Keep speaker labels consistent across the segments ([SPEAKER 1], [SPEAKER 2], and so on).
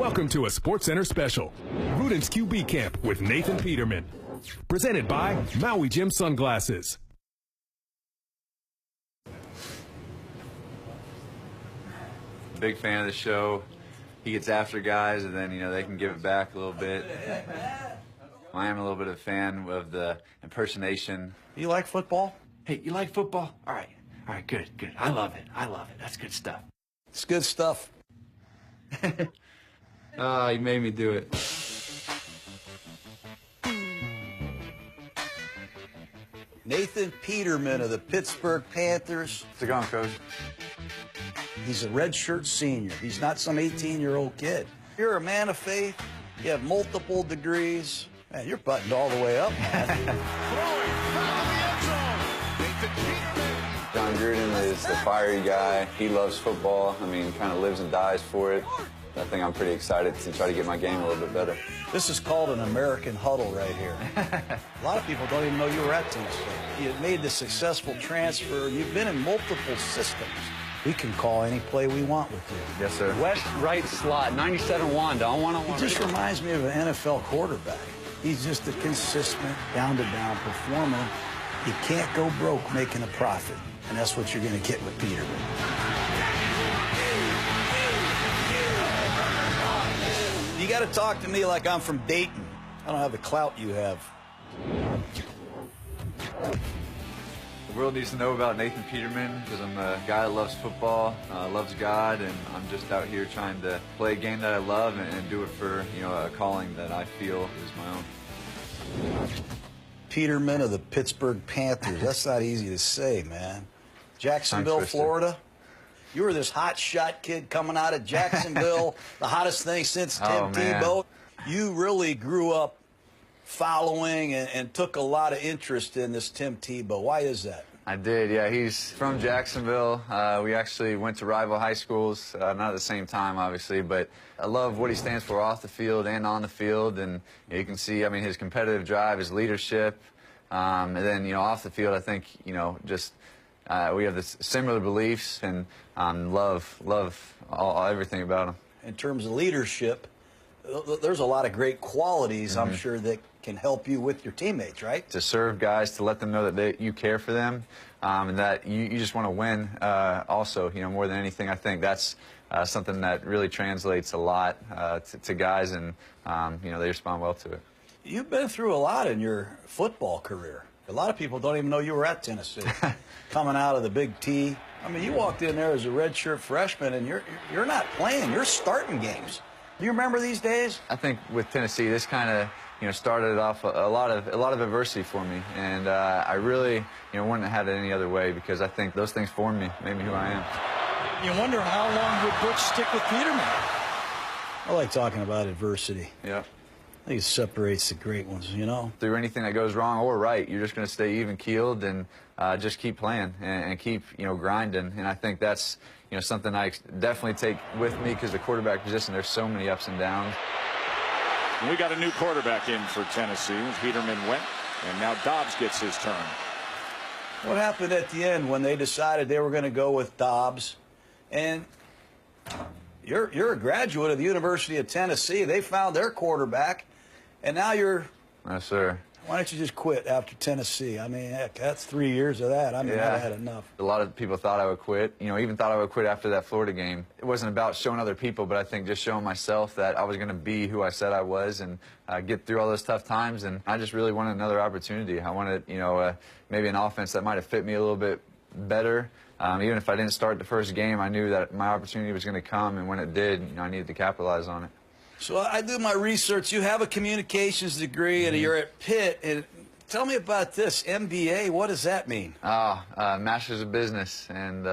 [SPEAKER 1] Welcome to a SportsCenter special, Gruden's QB Camp with Nathan Peterman. Presented by Maui Jim Sunglasses.
[SPEAKER 2] Big fan of the show. He gets after guys, and then, they can give it back a little bit. I am a little bit of a fan of the impersonation.
[SPEAKER 3] You like football?
[SPEAKER 2] Hey, you like football? All right, good. I love it. That's good stuff.
[SPEAKER 3] It's good stuff.
[SPEAKER 2] He made me do it.
[SPEAKER 3] Nathan Peterman of the Pittsburgh Panthers.
[SPEAKER 2] How's it going, Coach?
[SPEAKER 3] He's a redshirt senior. He's not some 18-year-old kid. You're a man of faith. You have multiple degrees. Man, you're buttoned all the way up, man.
[SPEAKER 2] John Gruden is the fiery guy. He loves football. Kind of lives and dies for it. I think I'm pretty excited to try to get my game a little bit better.
[SPEAKER 3] This is called an American huddle right here. A lot of people don't even know you were at Tennessee. You made the successful transfer. You've been in multiple systems. We can call any play we want with you.
[SPEAKER 2] Yes, sir.
[SPEAKER 4] West right slot, 97 Wanda on one-on-one.
[SPEAKER 3] He just reminds me of an NFL quarterback. He's just a consistent, down-to-down performer. You can't go broke making a profit, and that's what you're going to get with Peterman. You got to talk to me like I'm from Dayton. I don't have the clout you have.
[SPEAKER 2] The world needs to know about Nathan Peterman because I'm a guy that loves football, loves God, and I'm just out here trying to play a game that I love and do it for a calling that I feel is my own.
[SPEAKER 3] Peterman of the Pittsburgh Panthers. That's not easy to say, man. Jacksonville, Florida. You were this hot shot kid coming out of Jacksonville, the hottest thing since Tim Tebow. You really grew up following and took a lot of interest in this Tim Tebow. Why is that?
[SPEAKER 2] I did, yeah. He's from Jacksonville. We actually went to rival high schools, not at the same time, obviously, but I love what he stands for off the field and on the field, and you can see, his competitive drive, his leadership, and then, off the field, I think, we have this similar beliefs and love everything about him.
[SPEAKER 3] In terms of leadership, there's a lot of great qualities, I'm sure, that can help you with your teammates, right?
[SPEAKER 2] To serve guys, to let them know that you care for them, and that you just want to win also, more than anything. I think that's something that really translates a lot to guys, and, they respond well to it.
[SPEAKER 3] You've been through a lot in your football career. A lot of people don't even know you were at Tennessee, coming out of the Big T. You walked in there as a redshirt freshman, and you're not playing. You're starting games. Do you remember these days?
[SPEAKER 2] I think with Tennessee, this kind of started off a lot of adversity for me, and I really wouldn't have had it any other way because I think those things formed me, made me who I am.
[SPEAKER 3] You wonder how long would Butch stick with Peterman? I like talking about adversity.
[SPEAKER 2] Yeah.
[SPEAKER 3] I think it separates the great ones,
[SPEAKER 2] Through anything that goes wrong or right, you're just going to stay even-keeled and just keep playing and keep, grinding. And I think that's, something I definitely take with me because the quarterback position, there's so many ups and downs.
[SPEAKER 5] We got a new quarterback in for Tennessee. Peterman went, and now Dobbs gets his turn.
[SPEAKER 3] What happened at the end when they decided they were going to go with Dobbs? And you're a graduate of the University of Tennessee. They found their quarterback. And now you're...
[SPEAKER 2] Yes, sir.
[SPEAKER 3] Why don't you just quit after Tennessee? Heck, that's 3 years of that. I've had enough.
[SPEAKER 2] A lot of people thought I would quit. Even thought I would quit after that Florida game. It wasn't about showing other people, but I think just showing myself that I was going to be who I said I was and get through all those tough times. And I just really wanted another opportunity. I wanted, maybe an offense that might have fit me a little bit better. Even if I didn't start the first game, I knew that my opportunity was going to come, and when it did, I needed to capitalize on it.
[SPEAKER 3] So I do my research. You have a communications degree, and you're at Pitt. And tell me about this MBA. What does that mean?
[SPEAKER 2] Master's of Business, and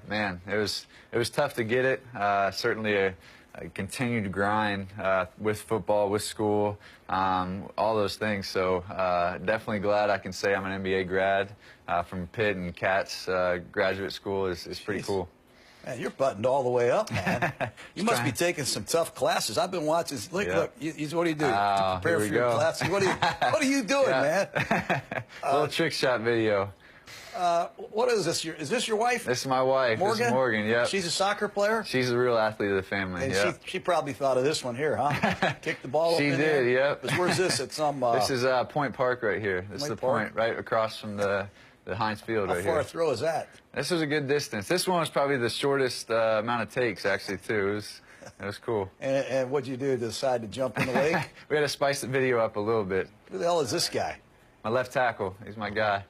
[SPEAKER 2] man, it was tough to get it. Certainly a continued grind with football, with school, all those things. So definitely glad I can say I'm an MBA grad from Pitt, and Cat's graduate school is pretty cool.
[SPEAKER 3] Man, you're buttoned all the way up, man. You must be taking some tough classes. I've been watching. Look, what do you do to prepare for your classes? What are you doing, man?
[SPEAKER 2] Little trick shot video.
[SPEAKER 3] What is this? Is this your wife?
[SPEAKER 2] This is my wife.
[SPEAKER 3] Morgan?
[SPEAKER 2] This is Morgan, yep.
[SPEAKER 3] She's a soccer player?
[SPEAKER 2] She's a real athlete of the family,
[SPEAKER 3] And
[SPEAKER 2] yeah.
[SPEAKER 3] she probably thought of this one here, huh? Kick the ball up
[SPEAKER 2] She
[SPEAKER 3] in
[SPEAKER 2] did,
[SPEAKER 3] there.
[SPEAKER 2] yep.
[SPEAKER 3] Where's this? At some...
[SPEAKER 2] this is Point Park right here. This is the
[SPEAKER 3] Point
[SPEAKER 2] point right across from the Heinz Field right here.
[SPEAKER 3] How far a throw is that?
[SPEAKER 2] This was a good distance. This one was probably the shortest amount of takes, actually, too. It was cool.
[SPEAKER 3] And what'd you do? Decide to jump in the lake?
[SPEAKER 2] We had to spice the video up a little bit.
[SPEAKER 3] Who the hell is this guy?
[SPEAKER 2] My left tackle. He's my guy.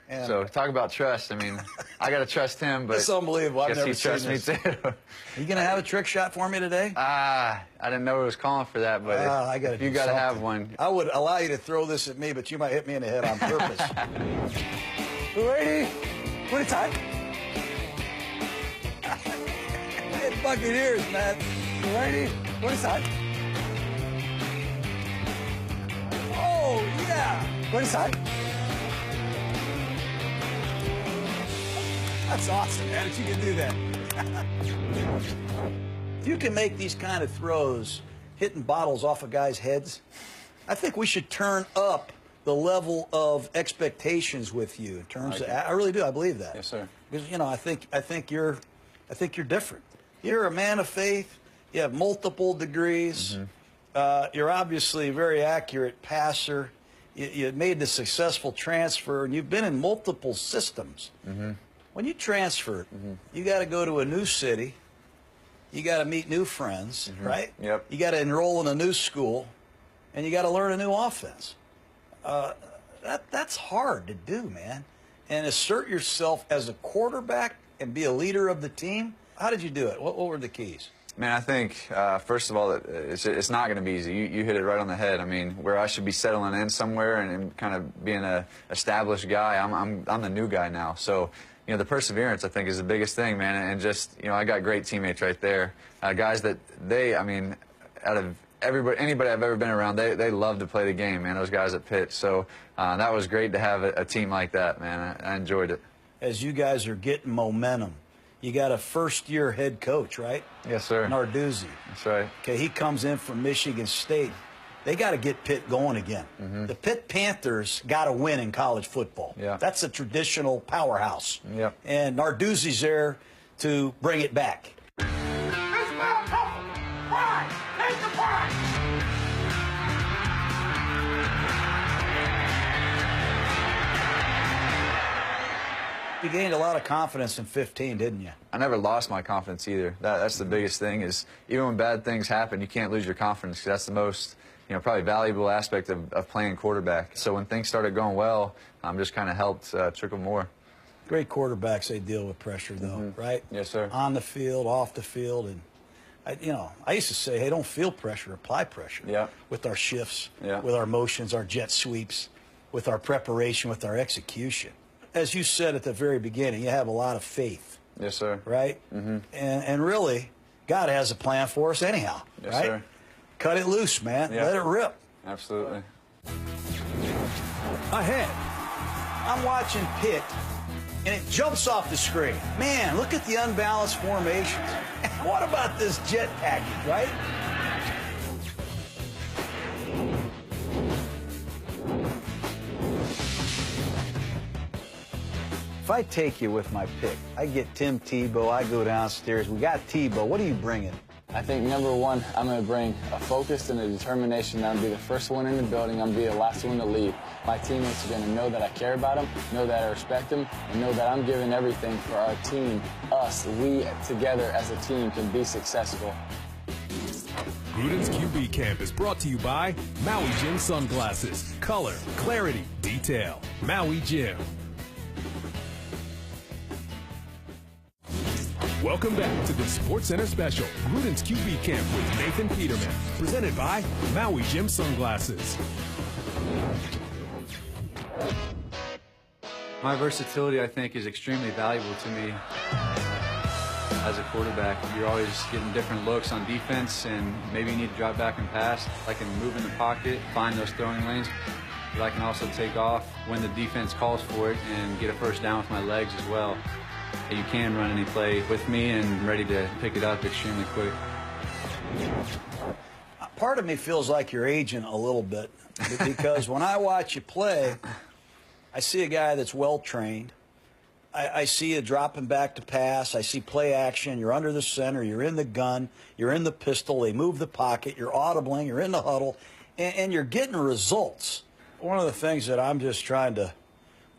[SPEAKER 3] And
[SPEAKER 2] so talk about trust. I mean, I got to trust him, but
[SPEAKER 3] it's unbelievable. I've never
[SPEAKER 2] he
[SPEAKER 3] seen
[SPEAKER 2] trusts me
[SPEAKER 3] this.
[SPEAKER 2] too.
[SPEAKER 3] Are you going to have a trick shot for me today?
[SPEAKER 2] I didn't know it was calling for that, but if you got to have one.
[SPEAKER 3] I would allow you to throw this at me, but you might hit me in the head on purpose. Ready? What is time? It's Buccaneers, man. Ready? What is time? Oh, yeah. What is time? That's awesome, man, that you can do that. If you can make these kind of throws, hitting bottles off of guys' heads, I think we should turn up the level of expectations with you in terms of. I really do. I believe that.
[SPEAKER 2] Yes, sir.
[SPEAKER 3] Because I think you're different. You're a man of faith. You have multiple degrees. You're obviously a very accurate passer. You made the successful transfer, and you've been in multiple systems. When you transfer, you got to go to a new city. You got to meet new friends, right?
[SPEAKER 2] Yep.
[SPEAKER 3] You got to enroll in a new school, and you got to learn a new offense. That's hard to do, man. And assert yourself as a quarterback and be a leader of the team. How did you do it? What were the keys?
[SPEAKER 2] Man, I think, first of all, it's not going to be easy. You hit it right on the head. I mean, where I should be settling in somewhere and kind of being an established guy, I'm the new guy now. So, the perseverance, I think, is the biggest thing, man. And just, I got great teammates right there. Guys that out of anybody I've ever been around, they love to play the game, man, those guys at Pitt. So that was great to have a team like that, man. I enjoyed it.
[SPEAKER 3] As you guys are getting momentum, you got a first-year head coach, right?
[SPEAKER 2] Yes, sir.
[SPEAKER 3] Narduzzi.
[SPEAKER 2] That's right.
[SPEAKER 3] Okay, he comes in from Michigan State. They got to get Pitt going again. The Pitt Panthers got to win in college football.
[SPEAKER 2] Yeah.
[SPEAKER 3] That's a traditional powerhouse.
[SPEAKER 2] Yep.
[SPEAKER 3] And Narduzzi's there to bring it back.
[SPEAKER 6] This man tough. Pride. Take the pride.
[SPEAKER 3] You gained a lot of confidence in 15, didn't you?
[SPEAKER 2] I never lost my confidence either. That's the biggest thing is even when bad things happen, you can't lose your confidence because that's the most, probably valuable aspect of playing quarterback. So when things started going well, just kind of helped trickle more.
[SPEAKER 3] Great quarterbacks, they deal with pressure, though, right?
[SPEAKER 2] Yes, sir.
[SPEAKER 3] On the field, off the field. And, I used to say, hey, don't feel pressure, apply pressure.
[SPEAKER 2] Yeah.
[SPEAKER 3] With our shifts,
[SPEAKER 2] Yeah.
[SPEAKER 3] with our motions, our jet sweeps, with our preparation, with our execution. As you said at the very beginning, you have a lot of faith.
[SPEAKER 2] Yes, sir.
[SPEAKER 3] Right? And really, God has a plan for us anyhow.
[SPEAKER 2] Yes,
[SPEAKER 3] right?
[SPEAKER 2] sir.
[SPEAKER 3] Cut it loose, man.
[SPEAKER 2] Yeah.
[SPEAKER 3] Let it rip.
[SPEAKER 2] Absolutely.
[SPEAKER 1] Ahead.
[SPEAKER 3] I'm watching Pitt, and it jumps off the screen. Man, look at the unbalanced formations. What about this jet package, right? If I take you with my pick, I get Tim Tebow, I go downstairs. We got Tebow. What are you bringing?
[SPEAKER 7] I think number one, I'm going to bring a focus and a determination that I'm going to be the first one in the building. I'm going to be the last one to leave. My teammates are going to know that I care about them, know that I respect them, and know that I'm giving everything for our team. Us, we together as a team can be successful.
[SPEAKER 1] Gruden's QB Camp is brought to you by Maui Jim Sunglasses. Color, clarity, detail. Maui Jim. Welcome back to the SportsCenter Special, Gruden's QB Camp with Nathan Peterman, presented by Maui Jim Sunglasses.
[SPEAKER 2] My versatility, I think, is extremely valuable to me as a quarterback. You're always getting different looks on defense, and maybe you need to drop back and pass. I can move in the pocket, find those throwing lanes, but I can also take off when the defense calls for it and get a first down with my legs as well. You can run any play with me and I'm ready to pick it up extremely quick.
[SPEAKER 3] Part of me feels like you're aging a little bit because when I watch you play, I see a guy that's well-trained, I see you dropping back to pass. I see play action. You're under the center. You're in the gun. You're in the pistol. They move the pocket. You're audibling. You're in the huddle. And you're getting results. One of the things that I'm just trying to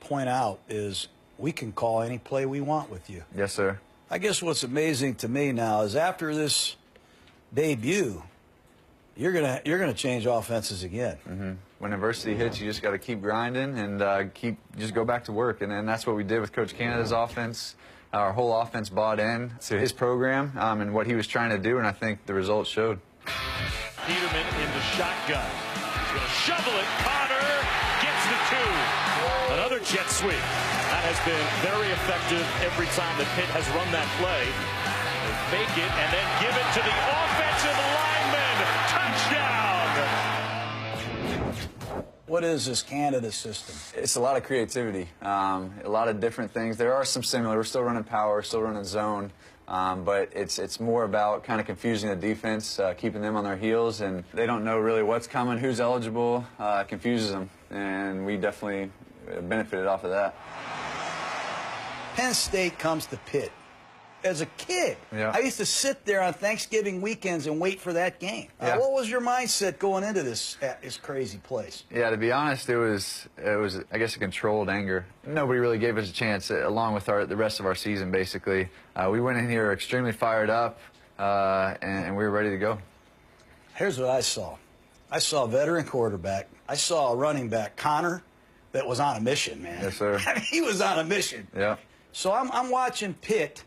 [SPEAKER 3] point out is we can call any play we want with you.
[SPEAKER 2] Yes, sir.
[SPEAKER 3] I guess what's amazing to me now is after this debut, you're gonna change offenses again.
[SPEAKER 2] Mm-hmm. When adversity hits, you just got to keep grinding and just go back to work. And that's what we did with Coach Canada's offense. Our whole offense bought in to his program and what he was trying to do, and I think the results showed.
[SPEAKER 5] Peterman in the shotgun. He's going to shovel it. Connor gets the 2. Another jet sweep. That has been very effective every time that Pitt has run that play. They fake it and then give it to the offensive lineman. Touchdown!
[SPEAKER 3] What is this Canada system?
[SPEAKER 2] It's a lot of creativity, a lot of different things. There are some similar. We're still running power, still running zone, but it's more about kind of confusing the defense, keeping them on their heels, and they don't know really what's coming, who's eligible. It confuses them, and we definitely benefited off of that.
[SPEAKER 3] Penn State comes to Pitt. As a kid,
[SPEAKER 2] yeah.
[SPEAKER 3] I used to sit there on Thanksgiving weekends and wait for that game.
[SPEAKER 2] Yeah.
[SPEAKER 3] What was your mindset going into this crazy place?
[SPEAKER 2] Yeah, to be honest, it was I guess a controlled anger. Nobody really gave us a chance, along with the rest of our season. Basically, we went in here extremely fired up, and we were ready to go.
[SPEAKER 3] Here's what I saw. I saw a veteran quarterback. I saw a running back, Connor, that was on a mission, man.
[SPEAKER 2] Yes, sir.
[SPEAKER 3] I mean, he was on a mission.
[SPEAKER 2] Yeah.
[SPEAKER 3] So I'm watching Pitt.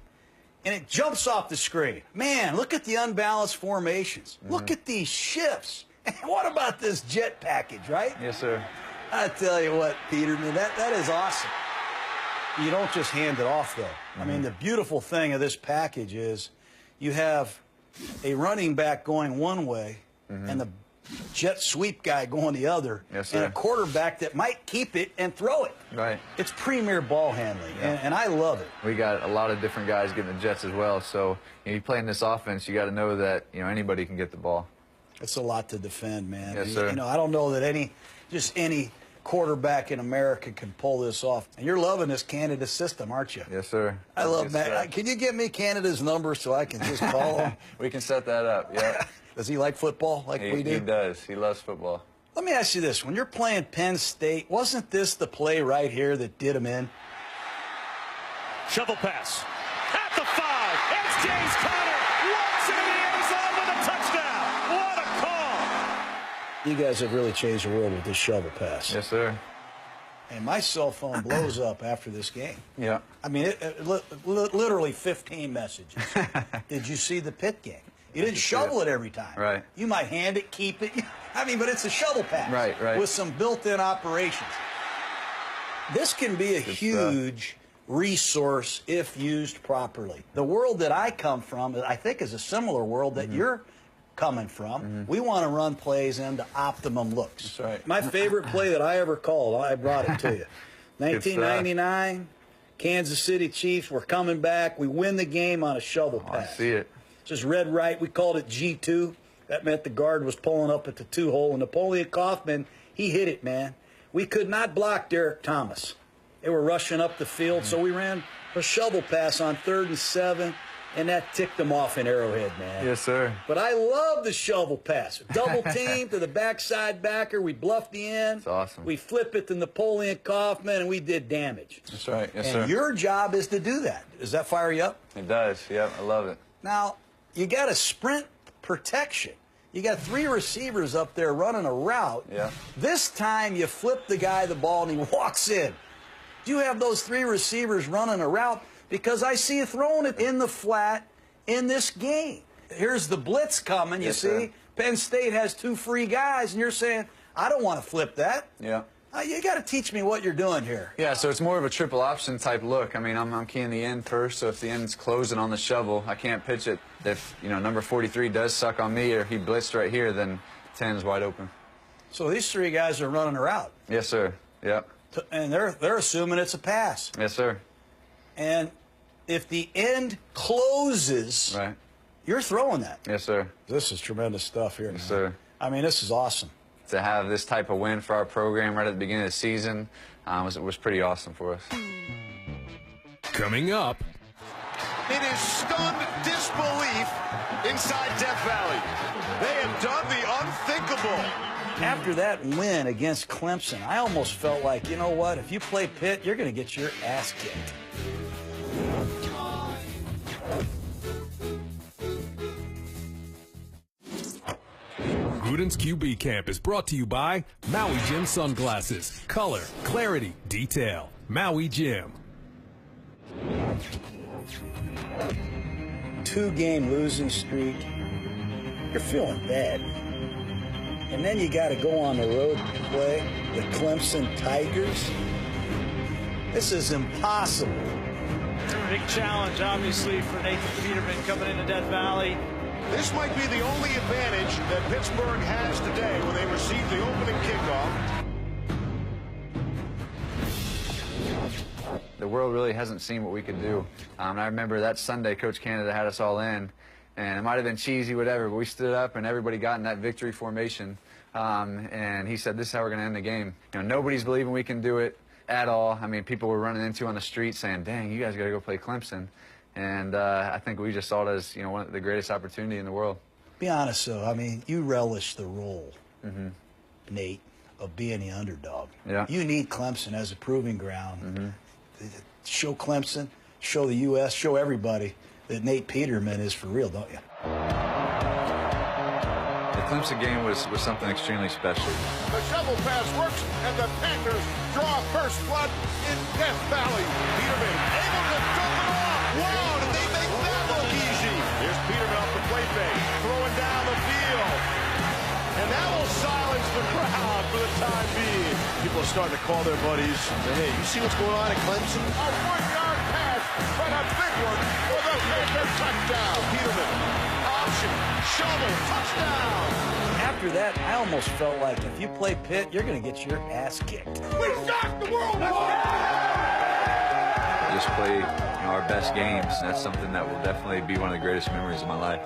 [SPEAKER 3] And it jumps off the screen. Man, look at the unbalanced formations. Mm-hmm. Look at these shifts. And what about this jet package, right?
[SPEAKER 2] Yes, sir.
[SPEAKER 3] I tell you what, Peterman, that is awesome. You don't just hand it off, though. Mm-hmm. I mean, the beautiful thing of this package is you have a running back going one way mm-hmm. and the jet sweep guy going the other,
[SPEAKER 2] yes, sir.
[SPEAKER 3] And a quarterback that might keep it and throw it.
[SPEAKER 2] Right.
[SPEAKER 3] It's premier ball handling,
[SPEAKER 2] yeah.
[SPEAKER 3] and I love it.
[SPEAKER 2] We got a lot of different guys getting the jets as well, so you play in this offense, you got to know that anybody can get the ball.
[SPEAKER 3] It's a lot to defend, man.
[SPEAKER 2] Yes, sir.
[SPEAKER 3] I don't know that any quarterback in America can pull this off. And you're loving this Canada system, aren't you?
[SPEAKER 2] Yes, sir.
[SPEAKER 3] I love
[SPEAKER 2] yes,
[SPEAKER 3] that. Can you give me Canada's number so I can just call him?
[SPEAKER 2] We can set that up, yeah.
[SPEAKER 3] Does he like football like we do?
[SPEAKER 2] He does. He loves football.
[SPEAKER 3] Let me ask you this. When you're playing Penn State, wasn't this the play right here that did him in?
[SPEAKER 5] Shovel pass. At the 5. It's James Conner. Walks into the end zone with a touchdown. What a call.
[SPEAKER 3] You guys have really changed the world with this shovel pass.
[SPEAKER 2] Yes, sir.
[SPEAKER 3] And my cell phone blows up after this game.
[SPEAKER 2] Yeah.
[SPEAKER 3] I mean, literally 15 messages. Did you see the Pitt game? You didn't shovel it every time.
[SPEAKER 2] Right.
[SPEAKER 3] You might hand it, keep it. I mean, but it's a shovel pass.
[SPEAKER 2] Right.
[SPEAKER 3] With some built-in operations. This can be a huge resource if used properly. The world that I come from, I think, is a similar world that you're coming from. Mm-hmm. We want to run plays into optimum looks.
[SPEAKER 2] That's right.
[SPEAKER 3] My favorite play that I ever called, I brought it to you. 1999, Kansas City Chiefs, we're coming back. We win the game on a shovel pass.
[SPEAKER 2] I see it.
[SPEAKER 3] Just red right. We called it G2. That meant the guard was pulling up at the 2-hole. And Napoleon Kaufman, he hit it, man. We could not block Derek Thomas. They were rushing up the field, so we ran a shovel pass on 3rd and 7, and that ticked them off in Arrowhead, man.
[SPEAKER 2] Yes, sir.
[SPEAKER 3] But I love the shovel pass. Double team to the backside backer. We bluff the end.
[SPEAKER 2] That's awesome.
[SPEAKER 3] We flip it to Napoleon Kaufman, and we did damage.
[SPEAKER 2] That's right. Yes,
[SPEAKER 3] and
[SPEAKER 2] sir.
[SPEAKER 3] your job is to do that. Does that fire you up?
[SPEAKER 2] It does. Yep, I love it.
[SPEAKER 3] Now, you got a sprint protection. You got 3 receivers up there running a route.
[SPEAKER 2] Yeah.
[SPEAKER 3] This time you flip the guy the ball and he walks in. Do you have those 3 receivers running a route? Because I see you throwing it in the flat in this game. Here's the blitz coming, you see.
[SPEAKER 2] Sir.
[SPEAKER 3] Penn State has 2 free guys, and you're saying, I don't want to flip that.
[SPEAKER 2] Yeah.
[SPEAKER 3] You got to teach me what you're doing here.
[SPEAKER 2] Yeah, so it's more of a triple option type look. I mean, I'm keying the end first, so if the end's closing on the shovel, I can't pitch it. If, number 43 does suck on me or he blitzed right here, then 10's wide open.
[SPEAKER 3] So these 3 guys are running a route.
[SPEAKER 2] Yes, sir. Yep.
[SPEAKER 3] And they're assuming it's a pass.
[SPEAKER 2] Yes, sir.
[SPEAKER 3] And if the end closes,
[SPEAKER 2] right,
[SPEAKER 3] you're throwing that.
[SPEAKER 2] Yes, sir.
[SPEAKER 3] This is tremendous stuff here.
[SPEAKER 2] Yes, sir.
[SPEAKER 3] I mean, this is awesome.
[SPEAKER 2] To have this type of win for our program right at the beginning of the season was pretty awesome for us.
[SPEAKER 1] Coming up.
[SPEAKER 8] It is stunned disbelief inside Death Valley. They have done the unthinkable.
[SPEAKER 3] After that win against Clemson, I almost felt like, you know what, if you play Pitt, you're going to get your ass kicked.
[SPEAKER 1] Gruden's QB Camp is brought to you by Maui Jim Sunglasses. Color, clarity, detail. Maui Jim.
[SPEAKER 3] 2-game losing streak. You're feeling bad. And then you got to go on the road to play the Clemson Tigers. This is impossible.
[SPEAKER 9] Big challenge, obviously, for Nathan Peterman coming into Death Valley.
[SPEAKER 8] This might be the only advantage that Pittsburgh has today when they receive the opening kickoff.
[SPEAKER 2] The world really hasn't seen what we could do. I remember that Sunday, Coach Canada had us all in, and it might have been cheesy, whatever, but we stood up and everybody got in that victory formation, and he said, this is how we're going to end the game. You know, nobody's believing we can do it at all. I mean, people were running into on the street saying, dang, you guys got to go play Clemson. And I think we just saw it as, you know, one of the greatest opportunity in the world.
[SPEAKER 3] Be honest, though. I mean, you relish the role, Nate, of being the underdog.
[SPEAKER 2] Yeah.
[SPEAKER 3] You need Clemson as a proving ground. Show Clemson, show the U.S., show everybody that Nate Peterman is for real, don't you?
[SPEAKER 2] The Clemson game was something extremely special.
[SPEAKER 8] The shovel pass works, and the Panthers draw first blood in Death Valley. Peterman able to dump it off. Wow, did they make that look easy? Here's Peterman off the play fake, throwing down the field. And that will silence the crowd for the time being. People are starting to call their buddies and say, hey, you see what's going on at Clemson? A 1-yard pass, but a big one for the Panther touchdown. Peterman, option, shovel, touchdown.
[SPEAKER 3] After that, I almost felt like if you play Pitt, you're going to get your ass kicked.
[SPEAKER 8] We shocked the world!
[SPEAKER 2] Just play, you know, our best games. That's something that will definitely be one of the greatest memories of my life.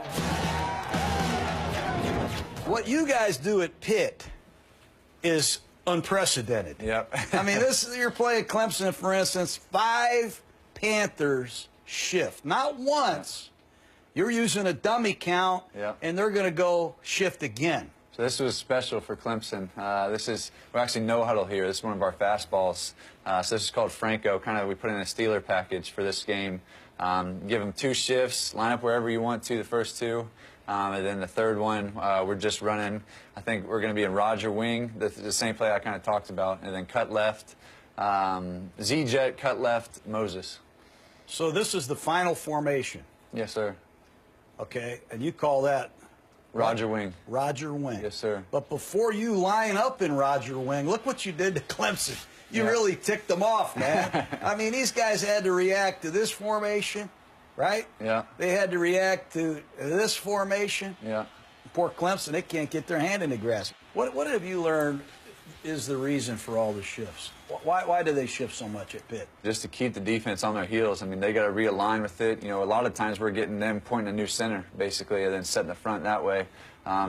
[SPEAKER 3] What you guys do at Pitt is unprecedented.
[SPEAKER 2] Yep.
[SPEAKER 3] I mean, you're playing Clemson, for instance, 5 Panthers shift. Not once. You're using a dummy count, and they're going to go shift again.
[SPEAKER 2] So this was special for Clemson. We're actually no huddle here. This is one of our fastballs. So this is called Franco. Kind of we put in a Steeler package for this game. Give them 2 shifts, line up wherever you want to, the first 2. And then the third one, we're just running. I think we're going to be in Roger Wing, the same play I kind of talked about, and then cut left, Z-Jet, cut left, Moses.
[SPEAKER 3] So this is the final formation.
[SPEAKER 2] Yes, sir.
[SPEAKER 3] Okay, and you call that?
[SPEAKER 2] Roger Wing.
[SPEAKER 3] Roger Wing.
[SPEAKER 2] Yes, sir.
[SPEAKER 3] But before you line up in Roger Wing, look what you did to Clemson. You really ticked them off, man. I mean, these guys had to react to this formation, right?
[SPEAKER 2] Yeah.
[SPEAKER 3] They had to react to this formation.
[SPEAKER 2] Yeah.
[SPEAKER 3] Poor Clemson, they can't get their hand in the grass. What have you learned is the reason for all the shifts? Why do they shift so much at Pitt?
[SPEAKER 2] Just to keep the defense on their heels. I mean, they got to realign with it. You know, a lot of times we're getting them pointing a new center, basically, and then setting the front that way.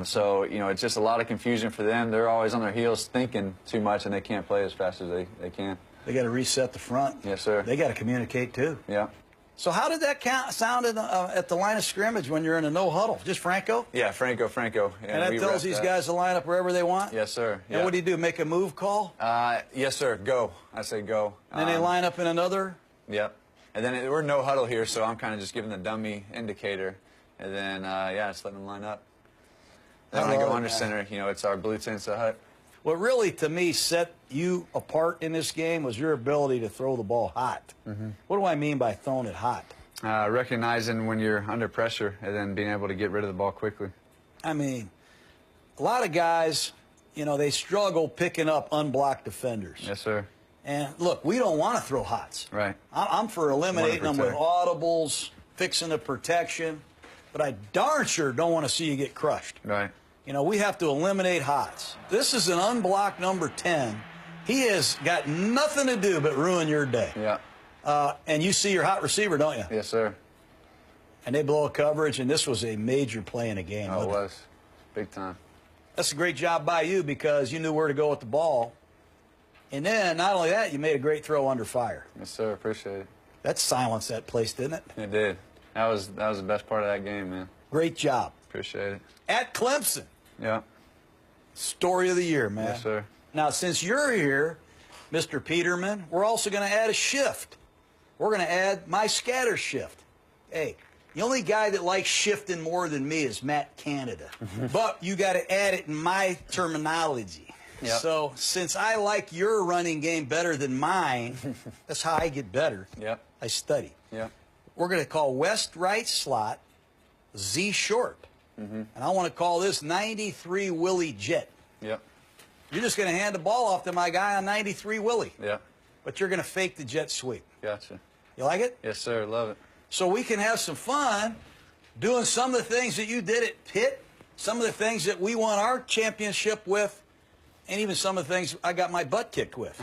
[SPEAKER 2] So, you know, it's just a lot of confusion for them. They're always on their heels thinking too much, and they can't play as fast as they can.
[SPEAKER 3] They got to reset the front.
[SPEAKER 2] Yes, sir.
[SPEAKER 3] They got to communicate, too.
[SPEAKER 2] Yeah.
[SPEAKER 3] So how did that sound at the line of scrimmage when you're in a no huddle? Just Franco?
[SPEAKER 2] Yeah, Franco.
[SPEAKER 3] And that tells these guys to line up wherever they want?
[SPEAKER 2] Yes, sir. Yeah.
[SPEAKER 3] And what do you do, make a move call?
[SPEAKER 2] Yes, sir. Go. I say go.
[SPEAKER 3] And then they line up in another?
[SPEAKER 2] Yep. And then we're no huddle here, so I'm kind of just giving the dummy indicator. And then, just letting them line up. Then when I go under center, you know, it's our blue tents a hut.
[SPEAKER 3] What really, to me, set you apart in this game was your ability to throw the ball hot. What do I mean by throwing it hot?
[SPEAKER 2] Recognizing when you're under pressure and then being able to get rid of the ball quickly.
[SPEAKER 3] I mean, a lot of guys, you know, they struggle picking up unblocked defenders.
[SPEAKER 2] Yes, sir.
[SPEAKER 3] And, look, we don't want to throw hots.
[SPEAKER 2] Right.
[SPEAKER 3] I'm for eliminating them with audibles, fixing the protection, but I darn sure don't want to see you get crushed.
[SPEAKER 2] Right.
[SPEAKER 3] You know, we have to eliminate hots. This is an unblocked number 10. He has got nothing to do but ruin your day.
[SPEAKER 2] Yeah.
[SPEAKER 3] And you see your hot receiver, don't you?
[SPEAKER 2] Yes, sir.
[SPEAKER 3] And they blow a coverage, and this was a major play in the game.
[SPEAKER 2] Oh, it was. Big time.
[SPEAKER 3] That's a great job by you because you knew where to go with the ball. And then, not only that, you made a great throw under fire.
[SPEAKER 2] Yes, sir. Appreciate it.
[SPEAKER 3] That silenced that place, didn't it?
[SPEAKER 2] It did. That was the best part of that game, man.
[SPEAKER 3] Great job.
[SPEAKER 2] Appreciate it.
[SPEAKER 3] At Clemson.
[SPEAKER 2] Yeah.
[SPEAKER 3] Story of the year, man.
[SPEAKER 2] Yes, sir.
[SPEAKER 3] Now, since you're here, Mr. Peterman, we're also going to add a shift. We're going to add my scatter shift. Hey, the only guy that likes shifting more than me is Matt Canada. But you got to add it in my terminology.
[SPEAKER 2] Yep.
[SPEAKER 3] So since I like your running game better than mine, that's how I get better.
[SPEAKER 2] Yep.
[SPEAKER 3] I study.
[SPEAKER 2] Yep.
[SPEAKER 3] We're going to call West right slot Z short. And I want to call this 93 Willie Jet.
[SPEAKER 2] Yep.
[SPEAKER 3] You're just going to hand the ball off to my guy on 93 Willie.
[SPEAKER 2] Yep.
[SPEAKER 3] But you're going to fake the jet sweep.
[SPEAKER 2] Gotcha.
[SPEAKER 3] You like it?
[SPEAKER 2] Yes, sir. Love it.
[SPEAKER 3] So we can have some fun doing some of the things that you did at Pitt, some of the things that we won our championship with, and even some of the things I got my butt kicked with.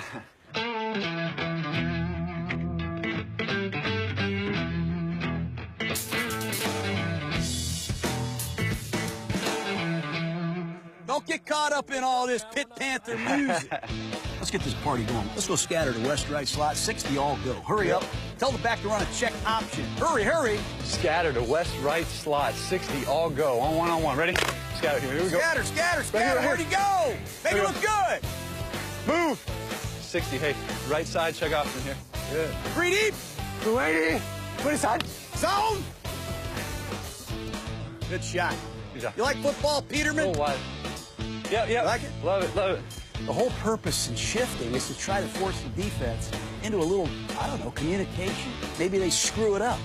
[SPEAKER 3] Don't get caught up in all this Pitt Panther music. Let's get this party going. Let's go scatter to west right slot, 60 all go. Hurry up. Tell the back to run a check option. Hurry, hurry.
[SPEAKER 4] Scatter to west right slot, 60 all go. On one. Ready? Scatter here. Here we go.
[SPEAKER 3] Scatter, scatter, scatter. Where'd he go? Make it look good.
[SPEAKER 4] Move. 60. Hey, right side check option here. Good.
[SPEAKER 3] 3 deep.
[SPEAKER 4] 280. What is that?
[SPEAKER 3] Zone. Good shot.
[SPEAKER 4] Good job.
[SPEAKER 3] You like football, Peterman?
[SPEAKER 4] Full wide. Yep.
[SPEAKER 3] Like it?
[SPEAKER 4] Love it, love it.
[SPEAKER 3] The whole purpose in shifting is to try to force the defense into a little, I don't know, communication. Maybe they screw it up.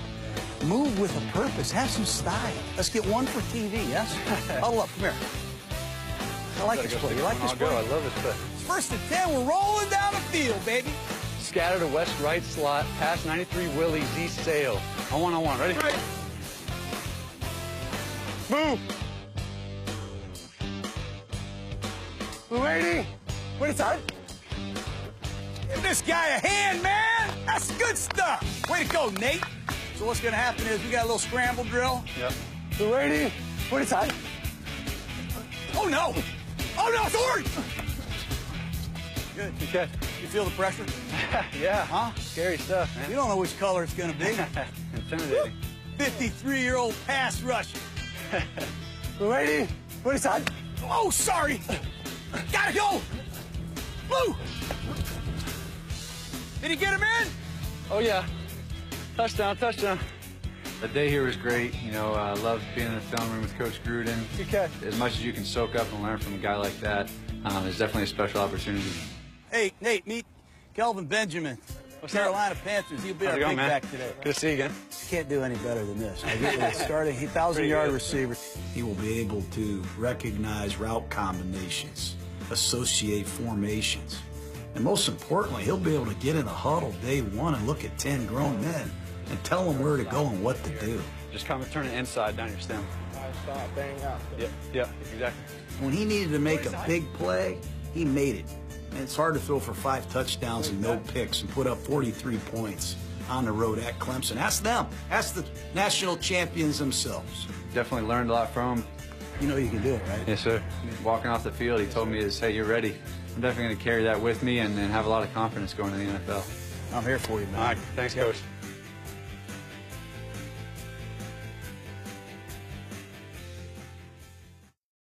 [SPEAKER 3] Move with a purpose. Have some style. Let's get one for TV, yes? Huddle up. Come here. I like this play. You like this play?
[SPEAKER 4] I love this play.
[SPEAKER 3] It's 1st and 10. We're rolling down the field, baby.
[SPEAKER 4] Scatter to west right slot, pass 93 Willie, Z sail. On one. Ready?
[SPEAKER 3] Right.
[SPEAKER 4] Move. 280. What is that?
[SPEAKER 3] Give this guy a hand, man. That's good stuff. Way to go, Nate. So what's going to happen is we got a little scramble drill.
[SPEAKER 4] Yep. 280. What is that?
[SPEAKER 3] Oh, no. Oh, no, Thorne. Good.
[SPEAKER 4] Okay.
[SPEAKER 3] You feel the pressure?
[SPEAKER 4] Yeah.
[SPEAKER 3] Huh?
[SPEAKER 4] Scary stuff, man.
[SPEAKER 3] You don't know which color it's going to be.
[SPEAKER 4] Intimidating.
[SPEAKER 3] 53-year-old pass rusher.
[SPEAKER 4] 280. What is that?
[SPEAKER 3] Oh, sorry. Gotta go. Blue. Did he get him in?
[SPEAKER 4] Oh, yeah. Touchdown.
[SPEAKER 2] The day here was great. You know, I loved being in the film room with Coach Gruden.
[SPEAKER 4] Good catch.
[SPEAKER 2] As much as you can soak up and learn from a guy like that, it's definitely a special opportunity.
[SPEAKER 3] Hey, Nate, meet Kelvin Benjamin. Carolina Panthers. He'll be our big back today.
[SPEAKER 4] Good to see you again.
[SPEAKER 3] Can't do any better than this. I get it started. 1,000-yard receiver. He will be able to recognize route combinations, associate formations, and most importantly, he'll be able to get in a huddle day one and look at 10 grown men and tell them where to go and what to do.
[SPEAKER 4] Just come and turn it inside down your stem.
[SPEAKER 7] Bang out.
[SPEAKER 4] Yeah, exactly.
[SPEAKER 3] When he needed to make a big play, he made it. And it's hard to throw for 5 touchdowns and no picks and put up 43 points on the road at Clemson. Ask them. Ask the national champions themselves.
[SPEAKER 2] Definitely learned a lot from him.
[SPEAKER 3] You know you can do it, right?
[SPEAKER 2] Yes, sir. Walking off the field, he told me, hey, you're ready. I'm definitely going to carry that with me and have a lot of confidence going to the NFL.
[SPEAKER 3] I'm here for you, man.
[SPEAKER 4] All right. Thanks, Coach.